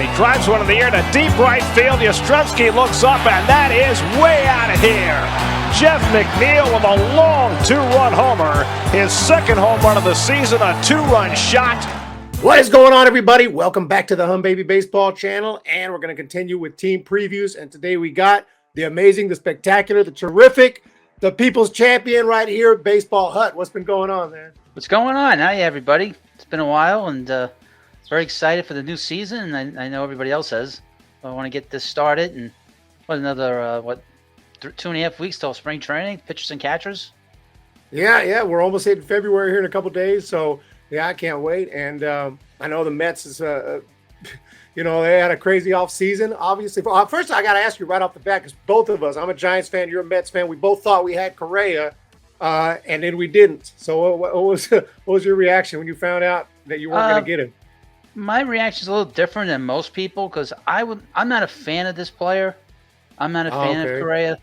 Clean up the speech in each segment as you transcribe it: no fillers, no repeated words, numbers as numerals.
and he drives one in the air to deep right field. Yastrzemski looks up, and that is way out of here. Jeff McNeil with a long two-run homer. His second home run of the season, a two-run shot. What is going on, everybody? Welcome back to the Humm Baby Baseball channel, and we're going to continue with team previews. And today we got the amazing, the spectacular, the terrific, the people's champion right here at Baseball Hut. What's been going on, man? What's going on? Hi, everybody. It's been a while, and very excited for the new season. And I know everybody else is. I want to get this started. And another 2.5 weeks till spring training, pitchers and catchers. Yeah, we're almost hitting February here in a couple days, so yeah, I can't wait. And I know the Mets is, they had a crazy offseason, obviously. First, I got to ask you right off the bat, because both of us, I'm a Giants fan, you're a Mets fan. We both thought we had Correa, and then we didn't. So what was your reaction when you found out that you weren't going to get him? My reaction is a little different than most people, because I'm not a fan of this player. I'm not a fan of Correa.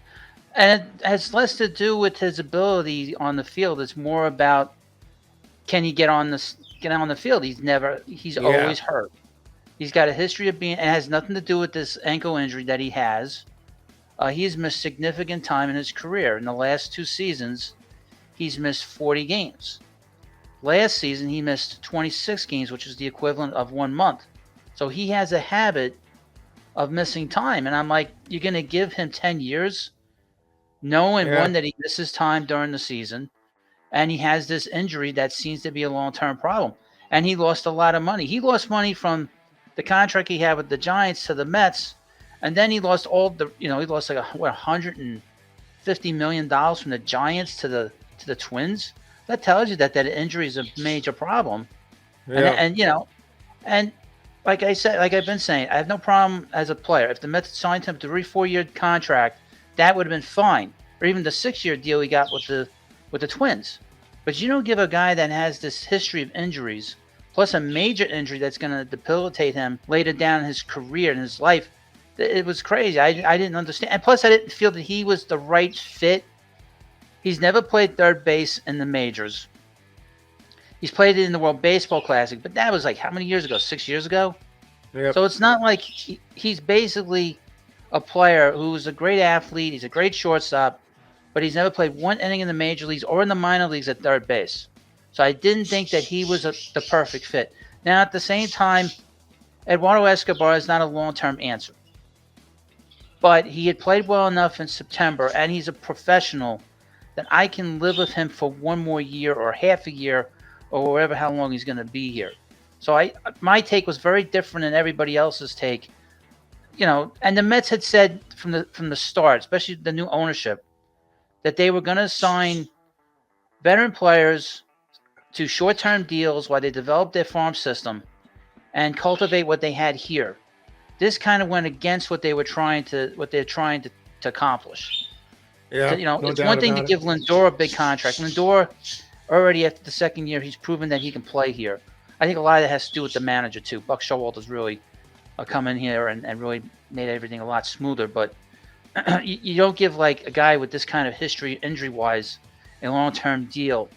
And it has less to do with his ability on the field. It's more about, can he get on the field? He's always hurt. He's got a history of it has nothing to do with this ankle injury that he has. He's missed significant time in his career. In the last 2 seasons, he's missed 40 games. Last season, he missed 26 games, which is the equivalent of 1 month. So he has a habit of missing time. And I'm like, you're going to give him 10 years, knowing one, that he misses time during the season, and he has this injury that seems to be a long-term problem. And he lost a lot of money. He lost money from the contract he had with the Giants to the Mets, and then he lost he lost like $150 million from the Giants to the Twins. That tells you that injury is a major problem. Yeah. And like I said, like I've been saying, I have no problem as a player. If the Mets signed him to a 4-year contract, that would have been fine. Or even the 6-year deal he got with the Twins. But you don't give a guy that has this history of injuries, plus a major injury that's going to debilitate him later down in his career and his life. It was crazy. I didn't understand. And plus, I didn't feel that he was the right fit. He's never played third base in the majors. He's played it in the World Baseball Classic, but that was like how many years ago? 6 years ago? Yep. So it's not like he's basically a player who's a great athlete. He's a great shortstop, but he's never played 1 inning in the major leagues or in the minor leagues at third base. So I didn't think that he was the perfect fit. Now, at the same time, Eduardo Escobar is not a long-term answer. But he had played well enough in September, and he's a professional, that I can live with him for 1 more year or half a year or whatever how long he's going to be here. So my take was very different than everybody else's take. And the Mets had said from the start, especially the new ownership, that they were going to sign veteran players to short-term deals while they developed their farm system and cultivate what they had here. This kind of went against what they're trying to accomplish. Yeah, it's one thing to give Lindor a big contract. Lindor already after the 2nd year, he's proven that he can play here. I think a lot of that has to do with the manager too. Buck Showalter's really come in here and really made everything a lot smoother. But you don't give like a guy with this kind of history, injury-wise, a long-term deal,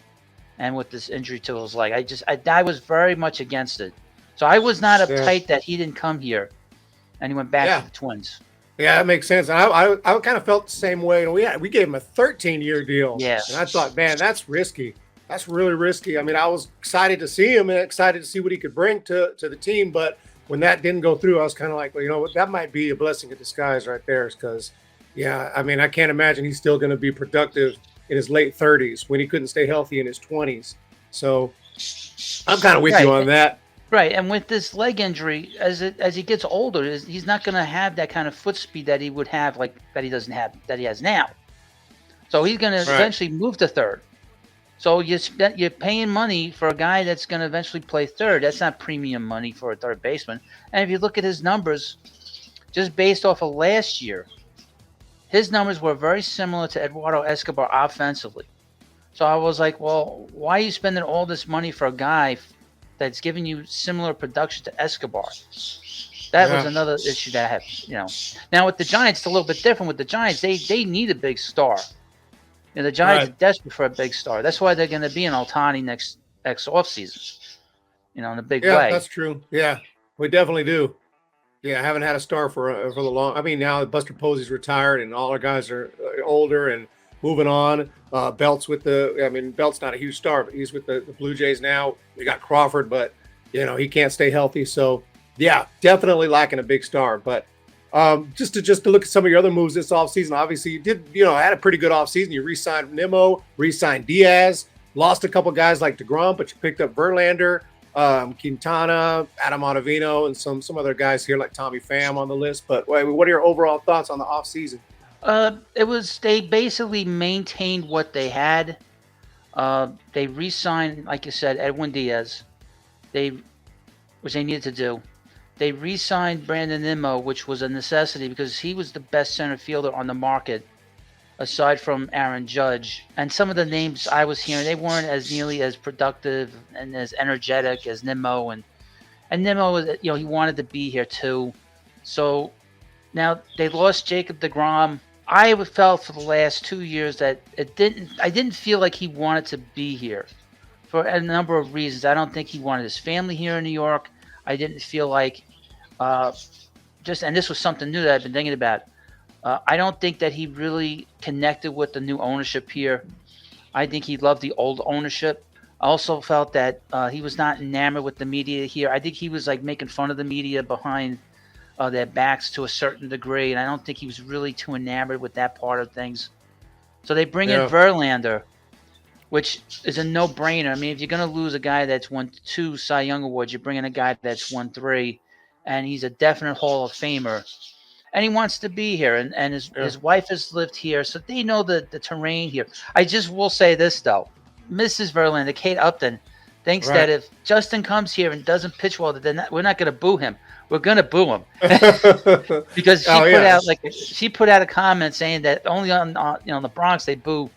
and what this injury to was like. I was very much against it. So I was not uptight that he didn't come here, and he went back to the Twins. Yeah, that makes sense. And I kind of felt the same way. We gave him a 13-year deal. Yeah. And I thought, man, that's risky. That's really risky. I mean, I was excited to see him and excited to see what he could bring to the team. But when that didn't go through, I was kind of like, well, that might be a blessing in disguise right there. Because, I mean, I can't imagine he's still going to be productive in his late 30s when he couldn't stay healthy in his 20s. So I'm kind of with you on that. Right, and with this leg injury, as he gets older, he's not going to have that kind of foot speed that he would have, like that he has now. So he's going to eventually move to third. So you're paying money for a guy that's going to eventually play third. That's not premium money for a third baseman. And if you look at his numbers, just based off of last year, his numbers were very similar to Eduardo Escobar offensively. So I was like, well, why are you spending all this money for a guy that's giving you similar production to Escobar? That was another issue that I have. Now with the Giants, it's a little bit different. With the Giants, they need a big star. The Giants are desperate for a big star. That's why they're going to be in Ohtani next offseason. In a big way. Yeah, that's true. Yeah, we definitely do. Yeah, I haven't had a star for the long. I mean, now Buster Posey's retired, and all our guys are older and moving on. Belt's with the. I mean, Belt's not a huge star, but he's with the Blue Jays now. We got Crawford, but he can't stay healthy. So yeah, definitely lacking a big star. But just to look at some of your other moves this offseason, obviously you did had a pretty good offseason. You re-signed Nimmo, re-signed Diaz, lost a couple guys like DeGrom, but you picked up Verlander. Quintana, Adam Ottavino, and some other guys here like Tommy Pham on the list. But what are your overall thoughts on the offseason? They basically maintained what they had. They re-signed, like you said, Edwin Diaz, which they needed to do. They re-signed Brandon Nimmo, which was a necessity because he was the best center fielder on the market, aside from Aaron Judge. And some of the names I was hearing, they weren't as nearly as productive and as energetic as Nimmo. And Nimmo was, he wanted to be here too. So now they lost Jacob deGrom. I felt for the last 2 years that I didn't feel like he wanted to be here for a number of reasons. I don't think he wanted his family here in New York. I didn't feel like, and this was something new that I've been thinking about. I don't think that he really connected with the new ownership here. I think he loved the old ownership. I also felt that he was not enamored with the media here. I think he was like making fun of the media behind their backs to a certain degree, and I don't think he was really too enamored with that part of things. So they bring in Verlander, which is a no-brainer. I mean, if you're going to lose a guy that's won 2 Cy Young Awards, you bring in a guy that's won 3, and he's a definite Hall of Famer. And he wants to be here, and his wife has lived here, so they know the terrain here. I just will say this, though. Mrs. Verlander, Kate Upton, thinks that if Justin comes here and doesn't pitch well, we're not going to boo him. We're going to boo him. Because she put out a comment saying that only on the Bronx they boo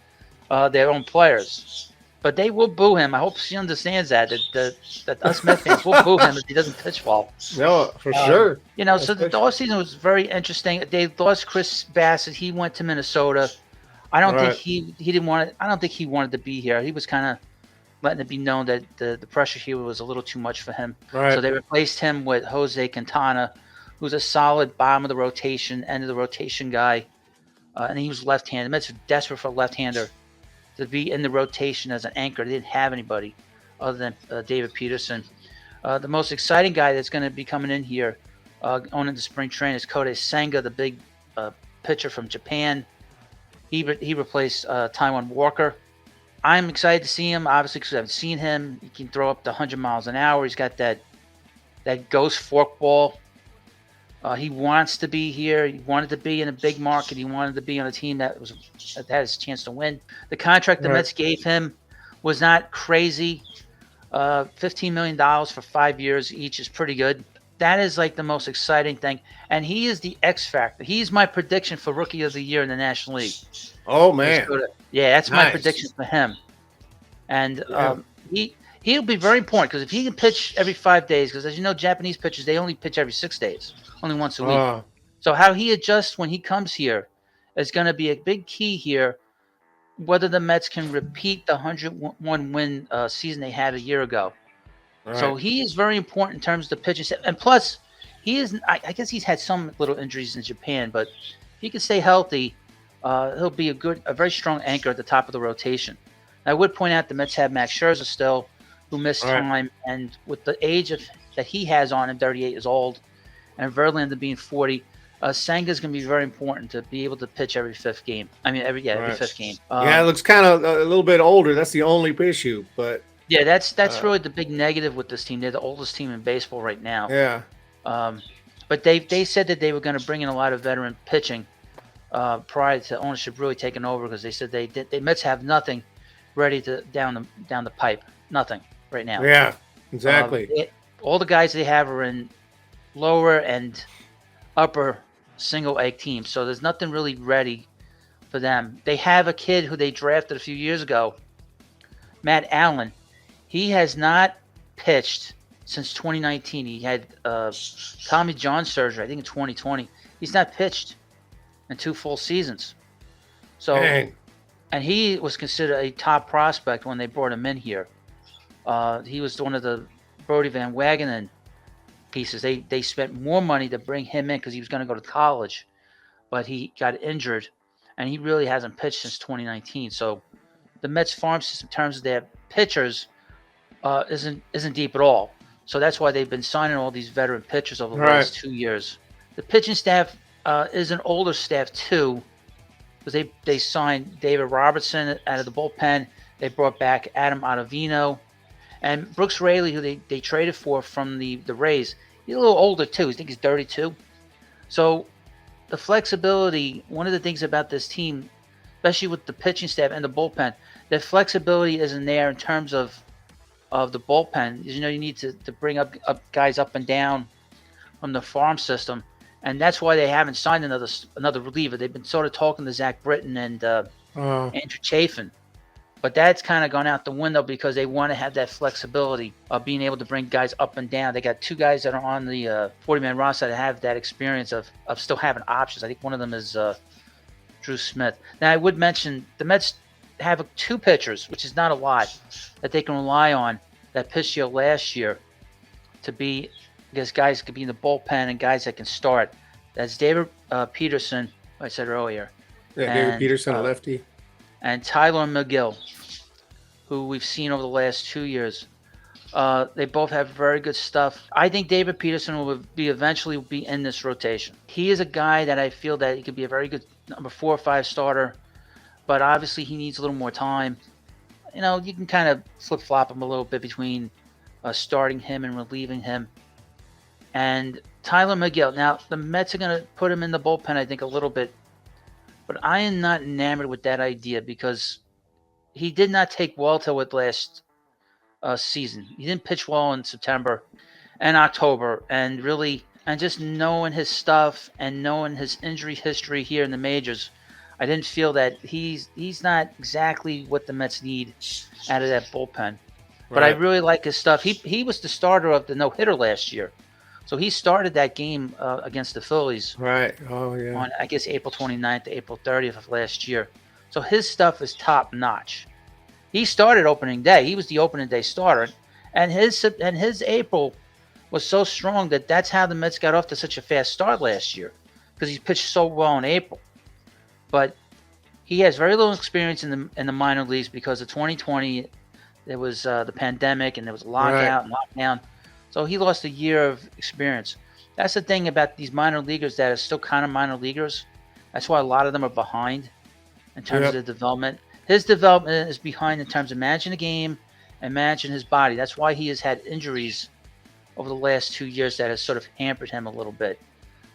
their own players. But they will boo him. I hope she understands that us Mets fans will boo him if he doesn't pitch well. No, for sure. So the offseason was very interesting. They lost Chris Bassett. He went to Minnesota. I don't think he didn't want it. I don't think he wanted to be here. He was kind of letting it be known that the pressure here was a little too much for him. Right. So they replaced him with Jose Quintana, who's a solid bottom of the rotation, end of the rotation guy. And he was left-handed. The Mets were desperate for a left-hander to be in the rotation as an anchor. They didn't have anybody other than David Peterson. The most exciting guy that's going to be coming in here on into spring training is Kodai Senga, the big pitcher from Japan. He replaced Taiwan Walker. I'm excited to see him, obviously, because I haven't seen him. He can throw up to 100 miles an hour. He's got that ghost forkball. He wants to be here. He wanted to be in a big market. He wanted to be on a team that had his chance to win. The contract the Mets gave him was not crazy. $15 million for 5 years each is pretty good. That is like the most exciting thing. And he is the X factor. He's my prediction for Rookie of the Year in the National League. Oh, man. Yeah, that's my prediction for him. And he'll be very important because if he can pitch every 5 days, because as you know, Japanese pitchers, they only pitch every 6 days, only once a week. So how he adjusts when he comes here is going to be a big key here, whether the Mets can repeat the 101-win season they had a year ago. Right. So he is very important in terms of the pitching. And plus, I guess he's had some little injuries in Japan, but if he can stay healthy, he'll be a very strong anchor at the top of the rotation. I would point out the Mets have Max Scherzer still, who missed time, and with the age that he has on him, 38 years old, and Verlander being 40, Senga's going to be very important to be able to pitch every fifth game. I mean, every fifth game. It looks kind of a little bit older. That's the only issue, but yeah, that's really the big negative with this team. They're the oldest team in baseball right now. Yeah. But they said that they were going to bring in a lot of veteran pitching prior to ownership really taking over, because they said the Mets have nothing ready to down the pipe. Nothing right now. Yeah, exactly. All the guys they have are in lower and upper single A teams, so there's nothing really ready for them. They have a kid who they drafted a few years ago, Matt Allen. He has not pitched since 2019. He had Tommy John surgery, I think, in 2020. He's not pitched in 2 full seasons. So, and he was considered a top prospect when they brought him in here. He was one of the Brody Van Wagenen pieces. They spent more money to bring him in because he was going to go to college, but he got injured, and he really hasn't pitched since 2019. So the Mets farm system, in terms of their pitchers, isn't deep at all. So that's why they've been signing all these veteran pitchers over the last 2 years. The pitching staff is an older staff too, because they signed David Robertson out of the bullpen. They brought back Adam Ottavino. And Brooks Raley, who they traded for from the Rays, he's a little older too. I think he's 32. So the flexibility, one of the things about this team, especially with the pitching staff and the bullpen, the flexibility isn't there in terms of the bullpen. You know, you need to bring up guys up and down from the farm system. And that's why they haven't signed another reliever. They've been sort of talking to Zach Britton and Andrew Chafin. But that's kind of gone out the window because they want to have that flexibility of being able to bring guys up and down. They got 2 guys that are on the 40-man roster that have that experience of still having options. I think one of them is Drew Smith. Now, I would mention the Mets have 2 pitchers, which is not a lot, that they can rely on that pitched here last year to be, because guys could be in the bullpen and guys that can start. That's David Peterson, I said earlier. Yeah, David Peterson, a lefty. And Tyler McGill, who we've seen over the last 2 years. They both have very good stuff. I think David Peterson will eventually be in this rotation. He is a guy that I feel that he could be a very good number 4 or 5 starter, but obviously he needs a little more time. You know, you can kind of flip-flop him a little bit between starting him and relieving him. And Tyler McGill. Now, the Mets are going to put him in the bullpen, I think, a little bit. But I am not enamored with that idea because he did not take well to it last season. He didn't pitch well in September and October. And just knowing his stuff and knowing his injury history here in the majors, I didn't feel that he's not exactly what the Mets need out of that bullpen. Right. But I really like his stuff. He was the starter of the no-hitter last year. So he started that game against the Phillies. Right. Oh, yeah. On, I guess, April 29th to April 30th of last year. So his stuff is top-notch. He started opening day. He was the opening day starter. And his April was so strong that's how the Mets got off to such a fast start last year, because he pitched so well in April. But he has very little experience in the minor leagues because of 2020. There was the pandemic and there was a lockout and lockdown. So he lost a year of experience. That's the thing about these minor leaguers that are still kind of minor leaguers. That's why a lot of them are behind in terms of the development. His development is behind in terms of managing the game and managing his body. That's why he has had injuries over the last 2 years that has sort of hampered him a little bit.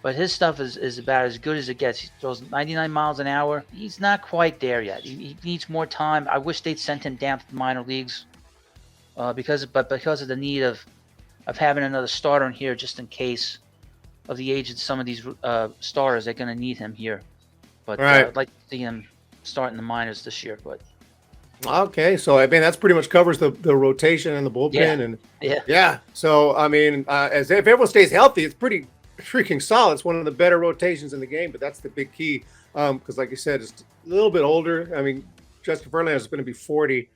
But his stuff is about as good as it gets. He throws 99 miles an hour. He's not quite there yet. He needs more time. I wish they'd sent him down to the minor leagues because of the need of having another starter in here just in case of the age of some of these starters. They're going to need him here. But I'd like to see him start in the minors this year. But okay, so I mean, that's pretty much covers the rotation and the bullpen. So, I mean, if everyone stays healthy, it's pretty freaking solid. It's one of the better rotations in the game, but that's the big key. Because like you said, it's a little bit older. I mean, Justin Verlander is going to be 40.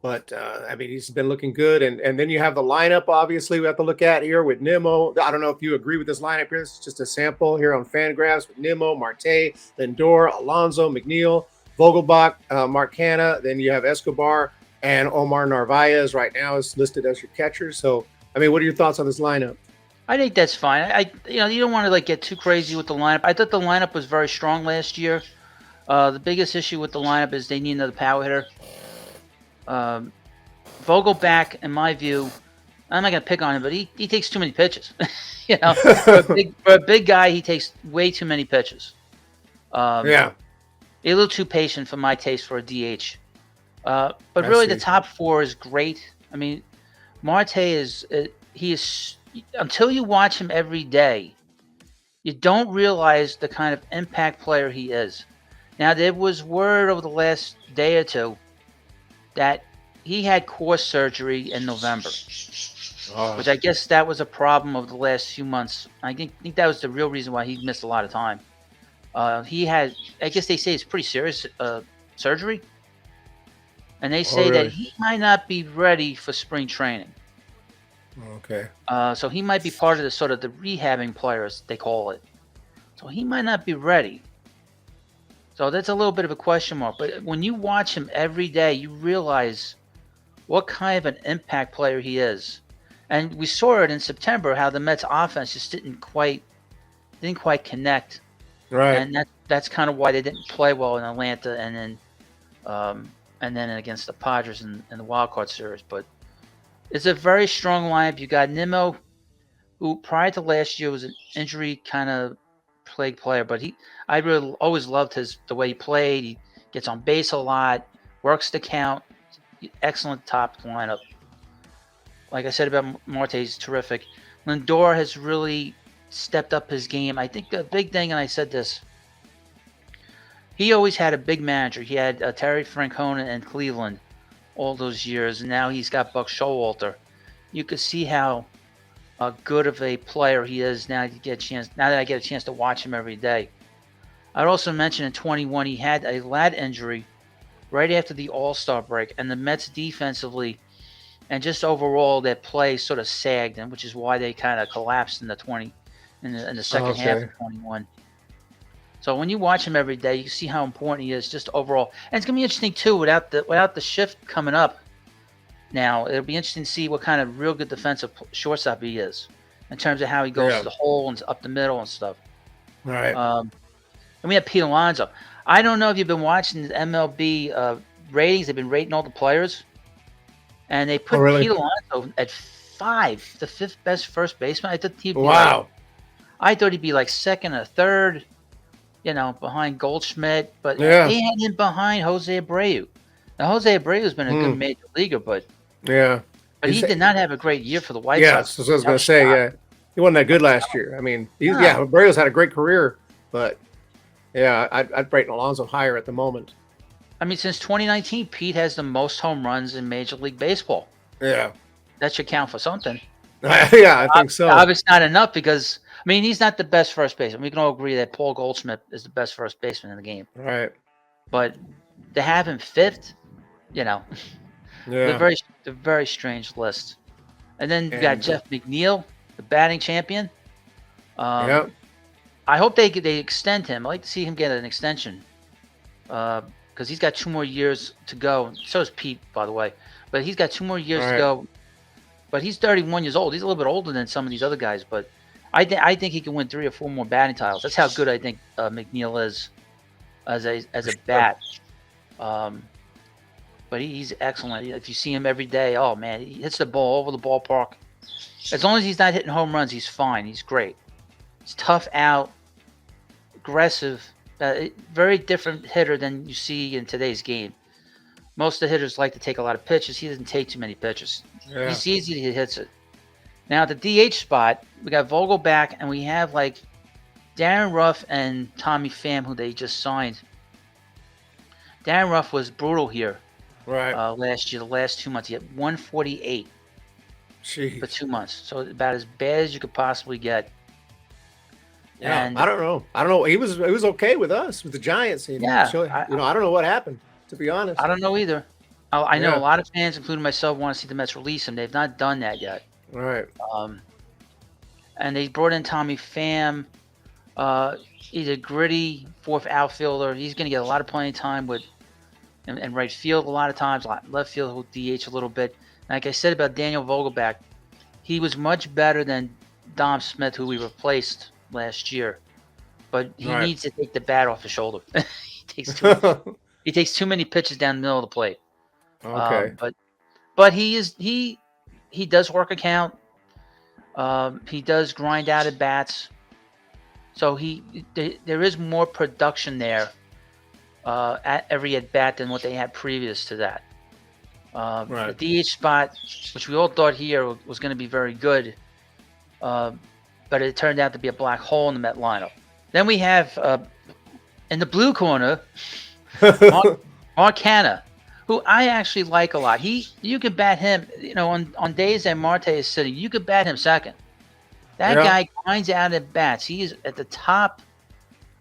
But, I mean, he's been looking good. And then you have the lineup, obviously, we have to look at here with Nimmo. I don't know if you agree with this lineup here. It's just a sample here on Fangraphs with Nimmo, Marte, Lindor, Alonso, McNeil, Vogelbach, Mark Hanna. Then you have Escobar and Omar Narvaez right now is listed as your catcher. So, I mean, what are your thoughts on this lineup? I think that's fine. You don't want to get too crazy with the lineup. I thought the lineup was very strong last year. The biggest issue with the lineup is they need another power hitter. Vogelbach, in my view, I'm not going to pick on him, but he takes too many pitches. For a big guy, he takes way too many pitches. A little too patient for my taste for a DH. But really, the top 4 is great. I mean, Marte is until you watch him every day, you don't realize the kind of impact player he is. Now, there was word over the last day or two that he had core surgery in November, which I guess that was a problem of the last few months. I think that was the real reason why he missed a lot of time. He had, I guess they say it's pretty serious surgery, and they say that he might not be ready for spring training. Okay. So he might be part of the sort of the rehabbing players, they call it. So he might not be ready. So that's a little bit of a question mark. But when you watch him every day, you realize what kind of an impact player he is. And we saw it in September how the Mets offense just didn't quite connect. Right. And that's kind of why they didn't play well in Atlanta and then against the Padres in the wild card series. But it's a very strong lineup. You got Nimmo, who prior to last year was an injury kind of plagued player, but I really always loved the way he played. He gets on base a lot, works the count, excellent top lineup. Like I said about Marte, he's terrific. Lindor has really stepped up his game. I think the big thing, and I said this, he always had a big manager. He had Terry Francona in Cleveland all those years, and now he's got Buck Showalter. You could see how good of a player he is now. Now that I get a chance to watch him every day. I'd also mention in 21 he had a lat injury right after the All-Star break, and the Mets defensively and just overall their play sort of sagged, and which is why they kind of collapsed in the second half of 21. So when you watch him every day, you see how important he is just overall. And it's gonna be interesting too without the shift coming up. Now it'll be interesting to see what kind of real good defensive shortstop he is, in terms of how he goes to the hole and up the middle and stuff. Right. And we have Pete Alonso. I don't know if you've been watching the MLB ratings. They've been rating all the players, and they put Pete Alonso at 5, the 5th best first baseman. I thought he'd be I thought he'd be like second or third, behind Goldschmidt, but they had him behind Jose Abreu. Now Jose Abreu's been a good major leaguer, but he did not have a great year for the White Sox. Yeah, that's what I was going to say. Yeah, he wasn't that good last year. I mean, Abreu's had a great career, but I'd rate Alonso higher at the moment. I mean, since 2019, Pete has the most home runs in Major League Baseball. Yeah, that should count for something. I think so. Obviously not enough because he's not the best first baseman. We can all agree that Paul Goldschmidt is the best first baseman in the game. Right. But to have him 5th, the very strange list. And then you got Jeff McNeil, the batting champion. I hope they extend him. I'd like to see him get an extension because he's got 2 more years to go. So is Pete, by the way. But he's got 2 more years to go. But he's 31 years old. He's a little bit older than some of these other guys. But I think he can win 3 or 4 more batting titles. That's how good I think McNeil is as a bat. But he's excellent. If you see him every day, oh man, he hits the ball over the ballpark. As long as he's not hitting home runs, he's fine. He's great. He's tough out, aggressive, very different hitter than you see in today's game. Most of the hitters like to take a lot of pitches. He doesn't take too many pitches. Yeah. He sees it, he hits it. Now at the DH spot, we got Vogel back, and we have like Darren Ruff and Tommy Pham, who they just signed. Darren Ruff was brutal here last year. The last 2 months, he had 148 for 2 months. So about as bad as you could possibly get. Yeah, and I don't know. He was okay with us, with the Giants. I don't know what happened, to be honest. I don't know either. I know a lot of fans, including myself, want to see the Mets release him. They've not done that yet. Right. And they brought in Tommy Pham. He's a gritty 4th outfielder. He's going to get a lot of playing time in right field a lot of times. Left field will DH a little bit. Like I said about Daniel Vogelbach, he was much better than Dom Smith, who we replaced last year. But he needs to take the bat off his shoulder. he takes too many pitches down the middle of the plate. Okay. But he does work a count. He does grind out at bats. So there is more production there at every at bat than what they had previous to that. The DH spot, which we all thought here was going to be very good, but it turned out to be a black hole in the Met lineup. Then we have in the blue corner, Mark Canha, who I actually like a lot. You could bat him, on days that Marte is sitting, you could bat him second. That guy grinds out at bats. He is at the top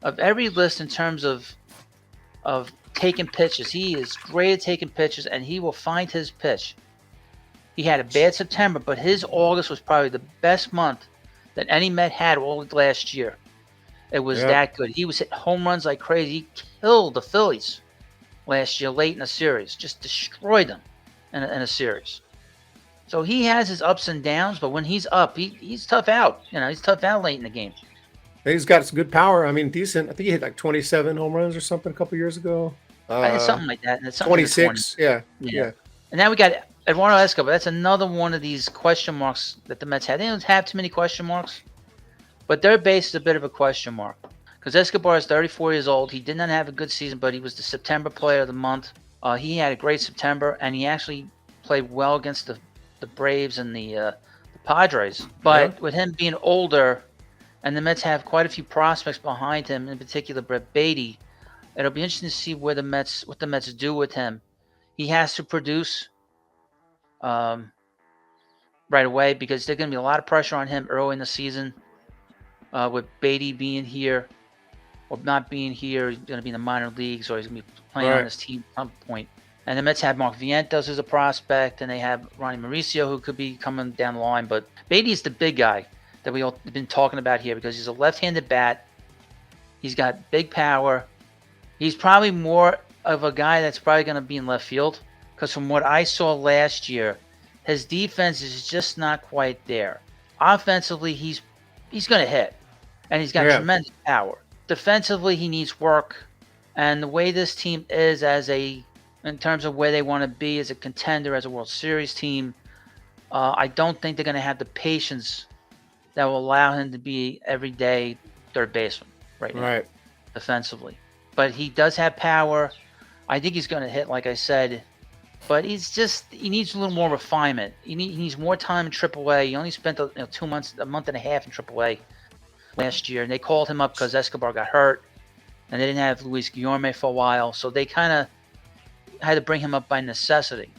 of every list in terms of taking pitches. He is great at taking pitches, and he will find his pitch. He had a bad September, but his August was probably the best month that any Met had all last year. It was Yep. that good. He was hitting home runs like crazy. He killed the Phillies last year late in a series, just destroyed them in a series. So he has his ups and downs, but when he's up, he's tough out. He's tough out late in the game. He's got some good power. I mean, decent. I think he hit like 27 home runs or something a couple years ago. It's something like that. And it's something 26. Yeah. And now we got Eduardo Escobar. That's another one of these question marks that the Mets had. They don't have too many question marks, but their base is a bit of a question mark because Escobar is 34 years old. He did not have a good season, but he was the September Player of the Month. He had a great September, and he actually played well against the Braves and the Padres. But with him being older, and the Mets have quite a few prospects behind him, in particular Brett Beatty, it'll be interesting to see what the Mets do with him. He has to produce right away because there's going to be a lot of pressure on him early in the season. With Beatty being here or not being here, he's going to be in the minor leagues or he's going to be playing on his team at some point. And the Mets have Mark Vientos as a prospect, and they have Ronnie Mauricio, who could be coming down the line. But Beatty's the big guy that we all have been talking about here because he's a left-handed bat. He's got big power. He's probably more of a guy that's probably going to be in left field because from what I saw last year, his defense is just not quite there. Offensively, he's going to hit, and he's got tremendous power. Defensively, he needs work, and the way this team is in terms of where they want to be as a contender, as a World Series team, I don't think they're going to have the patience that will allow him to be everyday third baseman right now, defensively. But he does have power. I think he's going to hit, like I said, but he needs a little more refinement. He needs more time in AAA. He only spent 2 months, a month and a half in AAA last year, and they called him up because Escobar got hurt, and they didn't have Luis Guillorme for a while, so they kind of had to bring him up by necessity.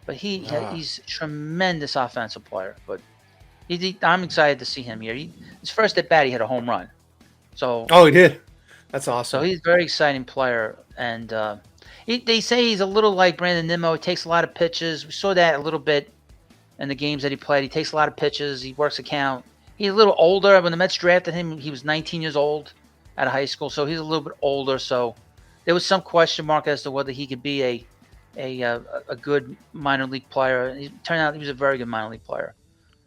But he's a tremendous offensive player. But I'm excited to see him here. His first at bat, he hit a home run. So he did. That's awesome. So he's a very exciting player, and they say he's a little like Brandon Nimmo. He takes a lot of pitches. We saw that a little bit in the games that he played. He takes a lot of pitches. He works a count. He's a little older. When the Mets drafted him, he was 19 years old out of high school, so he's a little bit older. So there was some question mark as to whether he could be a good minor league player. It turned out he was a very good minor league player.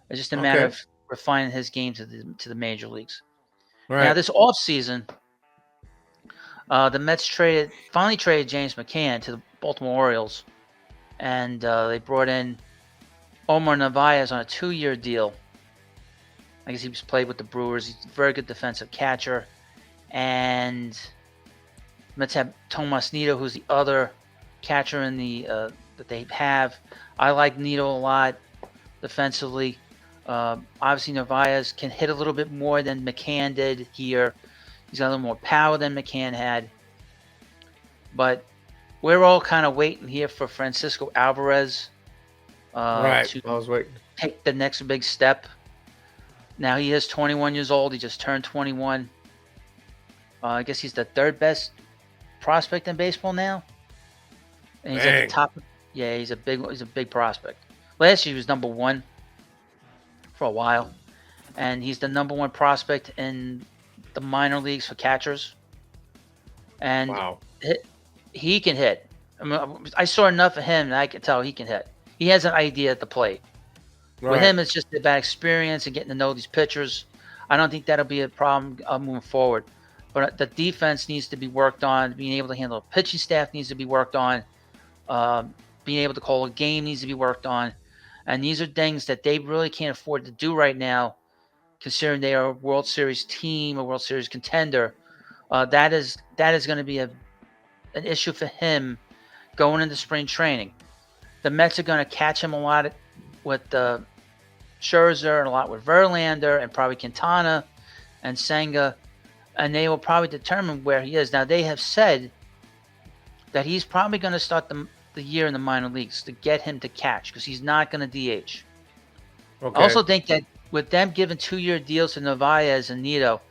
It's just a matter of refining his game to the major leagues. Right. Now this offseason, the Mets finally traded James McCann to the Baltimore Orioles, and they brought in Omar Narvaez on a 2-year deal. I guess he was played with the Brewers. He's a very good defensive catcher. And Mets have Tomas Nido, who's the other catcher in the that they have. I like Nido a lot defensively. Obviously, Narvaez can hit a little bit more than McCann did here. He's got a little more power than McCann had. But we're all kind of waiting here for Francisco Alvarez to take the next big step. Now he is 21 years old. He just turned 21. I guess he's the third best prospect in baseball now. And he's at the top. Yeah, he's a big prospect. Last year he was number 1 for a while, and he's the number 1 prospect in the minor leagues for catchers. And he can hit. I mean, I saw enough of him that I can tell he can hit. He has an idea at the plate. With him, it's just about experience and getting to know these pitchers. I don't think that'll be a problem moving forward. But the defense needs to be worked on. Being able to handle a pitching staff needs to be worked on. Being able to call a game needs to be worked on. And these are things that they really can't afford to do right now, considering they are a World Series team, a World Series contender. That is going to be an issue for him going into spring training. The Mets are going to catch him a lot with Scherzer and a lot with Verlander and probably Quintana and Senga, and they will probably determine where he is. Now, they have said that he's probably going to start the year in the minor leagues to get him to catch because he's not going to DH. I also think that with them giving 2-year deals to Narvaez and Nido,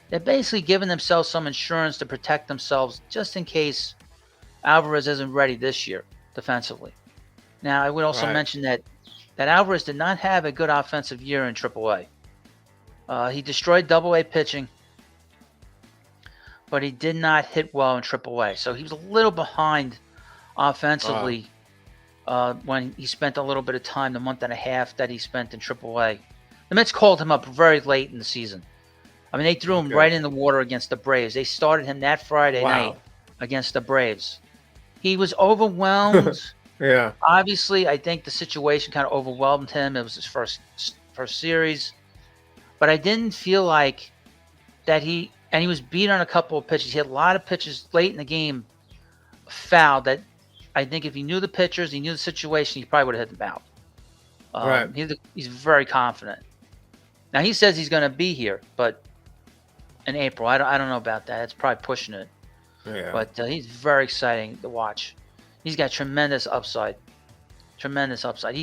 they're basically giving themselves some insurance to protect themselves just in case Alvarez isn't ready this year defensively. Now, I would also mention that that Alvarez did not have a good offensive year in AAA. He destroyed AA pitching, but he did not hit well in AAA. So he was a little behind offensively when he spent a little bit of time, the month and a half that he spent in AAA. The Mets called him up very late in the season. I mean, they threw him right in the water against the Braves. They started him that Friday night against the Braves. He was overwhelmed. Yeah. Obviously, I think the situation kind of overwhelmed him. It was his first series. But I didn't feel like that he was beat on a couple of pitches. He had a lot of pitches late in the game fouled that I think if he knew the pitchers, he knew the situation, he probably would have hit them out. He's very confident. Now, he says he's going to be here, but in April. I don't know about that. It's probably pushing it. Yeah. But he's very exciting to watch. He's got tremendous upside. Tremendous upside.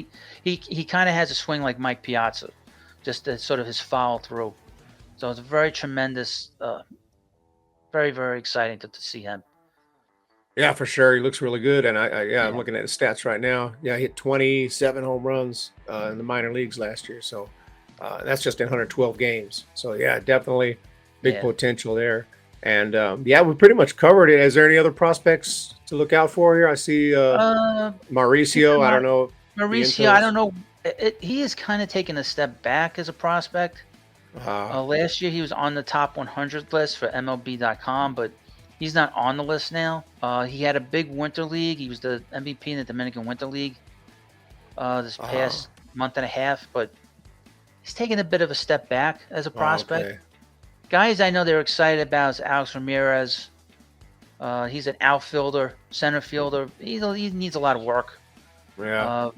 He kind of has a swing like Mike Piazza, just sort of his follow through. So it's very tremendous, very, very exciting to see him. Yeah, for sure. He looks really good. And I'm looking at his stats right now. Yeah, he hit 27 home runs in the minor leagues last year. So that's just in 112 games. So yeah, definitely big potential there. And we pretty much covered it. Is there any other prospects to look out for here? I see Mauricio. I don't know. Mauricio, I don't know. He has kind of taken a step back as a prospect. Last year, he was on the top 100 list for MLB.com, but he's not on the list now. He had a big winter league. He was the MVP in the Dominican Winter League this past month and a half, but he's taken a bit of a step back as a prospect. Okay. Guys I know they're excited about is Alex Ramirez. He's an outfielder, center fielder. He needs a lot of work. Yeah.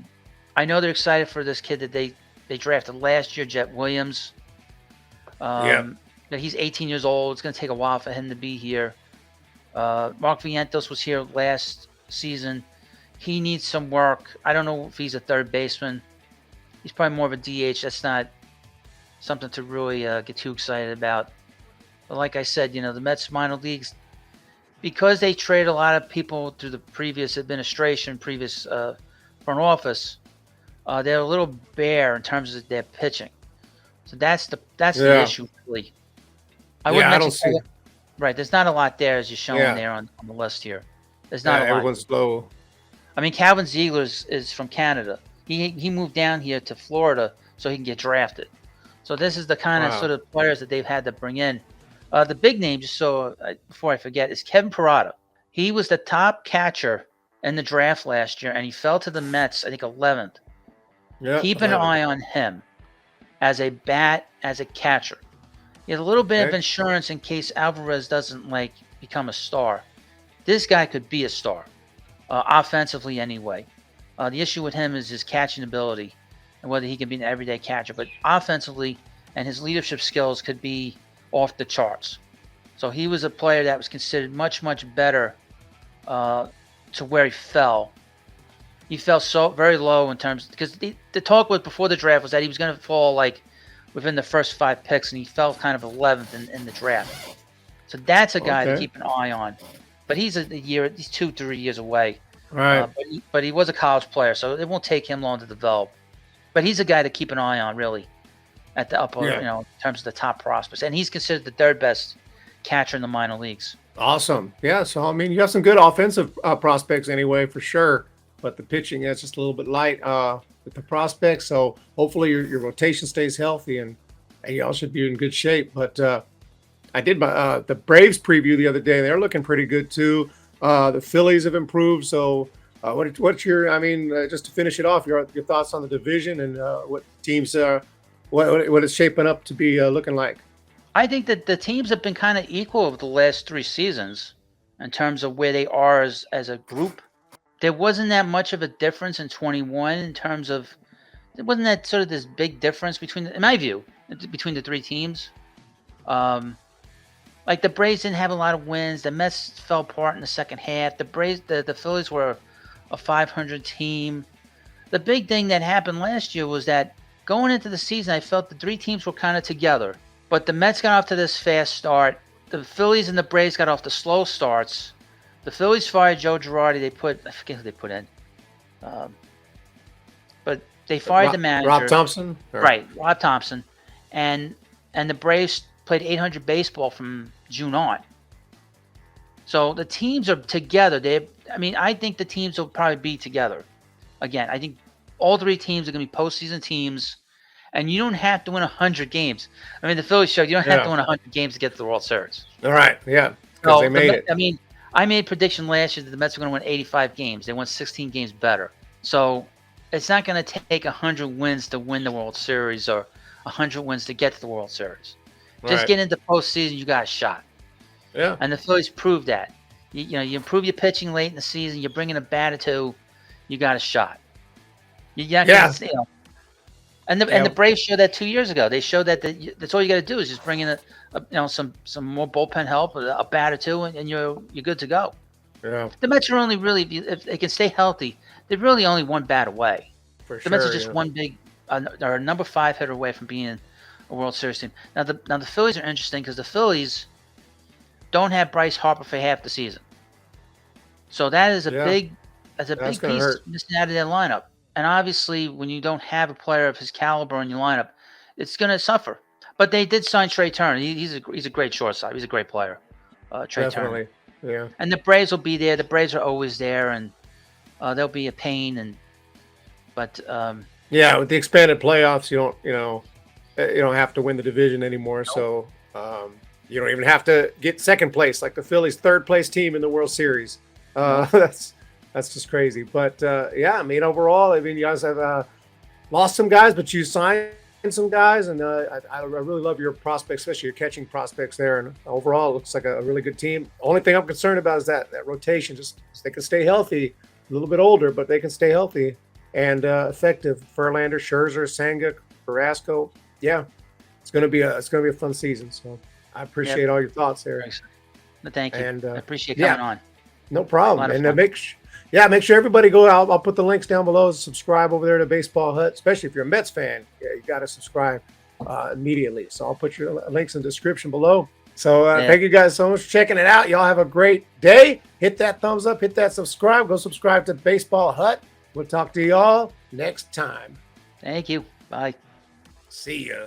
I know they're excited for this kid that they drafted last year, Jet Williams. He's 18 years old. It's going to take a while for him to be here. Mark Vientos was here last season. He needs some work. I don't know if he's a third baseman. He's probably more of a DH. That's not something to really get too excited about. But like I said, the Mets minor leagues, because they trade a lot of people through the previous administration, previous front office, they're a little bare in terms of their pitching. So that's the issue, really. I don't see. Right, there's not a lot there as you're showing there on the list here. There's not a lot. Everyone's low. I mean, Calvin Ziegler is from Canada. He moved down here to Florida so he can get drafted. So this is the kind of sort of players that they've had to bring in. The big name, just before I forget, is Kevin Parada. He was the top catcher in the draft last year, and he fell to the Mets, I think, 11th. Yeah, Keep an eye on him as a catcher. He has a little bit of insurance in case Alvarez doesn't become a star. This guy could be a star, offensively anyway. The issue with him is his catching ability and whether he can be an everyday catcher. But offensively and his leadership skills could be off the charts. So he was a player that was considered much, much better to where he fell. He fell so very low in terms, because the talk was before the draft was that he was going to fall within the first 5 picks, and he fell kind of 11th in the draft. So that's a guy to keep an eye on. But he's he's 2-3 years away. Right. But he was a college player, so it won't take him long to develop. But he's a guy to keep an eye on, really, at the upper, in terms of the top prospects. And he's considered the third best catcher in the minor leagues. Awesome. Yeah. So, I mean, you have some good offensive prospects anyway, for sure. But the pitching is just a little bit light with the prospects. So hopefully your rotation stays healthy and y'all should be in good shape. But I did the Braves preview the other day. They're looking pretty good too. The Phillies have improved. So what's your, just to finish it off, your thoughts on the division and what teams what it's shaping up to be looking like? I think that the teams have been kind of equal over the last 3 seasons in terms of where they are as a group. There wasn't that much of a difference in 21 in terms of, there wasn't that sort of this big difference in my view, between the 3 teams. Like the Braves didn't have a lot of wins. The Mets fell apart in the second half. The Phillies were a 500 team. The big thing that happened last year was that going into the season, I felt the 3 teams were kind of together. But the Mets got off to this fast start. The Phillies and the Braves got off to slow starts. The Phillies fired Joe Girardi. I forget who they put in. But They fired the manager. Rob Thompson? Right, Rob Thompson. And the Braves played 800 baseball from June on. So the teams are together. I think the teams will probably be together. Again, I think all three teams are going to be postseason teams, and you don't have to win 100 games. I mean, the Phillies showed you don't have to win 100 games to get to the World Series. All right, yeah, because they made it. I mean, I made a prediction last year that the Mets were going to win 85 games. They won 16 games better. So it's not going to take 100 wins to win the World Series or 100 wins to get to the World Series. Just get into postseason, you got a shot. Yeah. And the Phillies proved that. You improve your pitching late in the season, you bring in a bat or two, you got a shot. And the Braves showed that 2 years ago. They showed that that's all you got to do is just bring in some more bullpen help, a bat or two, and you're good to go. Yeah. The Mets are only really, if they can stay healthy, they're really only one bat away. The Mets are just one big, are a number 5 hitter away from being a World Series team. Now the Phillies are interesting because the Phillies don't have Bryce Harper for half the season, so that is a big piece missing out of their lineup. And obviously, when you don't have a player of his caliber in your lineup, it's going to suffer. But they did sign Trey Turner. He's a great shortstop. He's a great player, Trey Turner. Yeah. And the Braves will be there. The Braves are always there, and they'll be a pain. But with the expanded playoffs, you don't have to win the division anymore. Nope. So you don't even have to get second place like the Phillies' third place team in the World Series. That's just crazy. But overall, you guys have lost some guys, but you signed some guys, and I really love your prospects, especially your catching prospects there. And overall, it looks like a really good team. The only thing I'm concerned about is that rotation. Just so they can stay healthy, a little bit older, but they can stay healthy and effective. Verlander, Scherzer, Senga, Carrasco. Yeah, it's gonna be a fun season. So I appreciate all your thoughts there. Thank you. And I appreciate coming on. No problem. And make sure everybody go out. I'll put the links down below. Subscribe over there to Baseball Hut, especially if you're a Mets fan. Yeah, you got to subscribe immediately. So I'll put your links in the description below. So thank you guys so much for checking it out. Y'all have a great day. Hit that thumbs up. Hit that subscribe. Go subscribe to Baseball Hut. We'll talk to y'all next time. Thank you. Bye. See ya.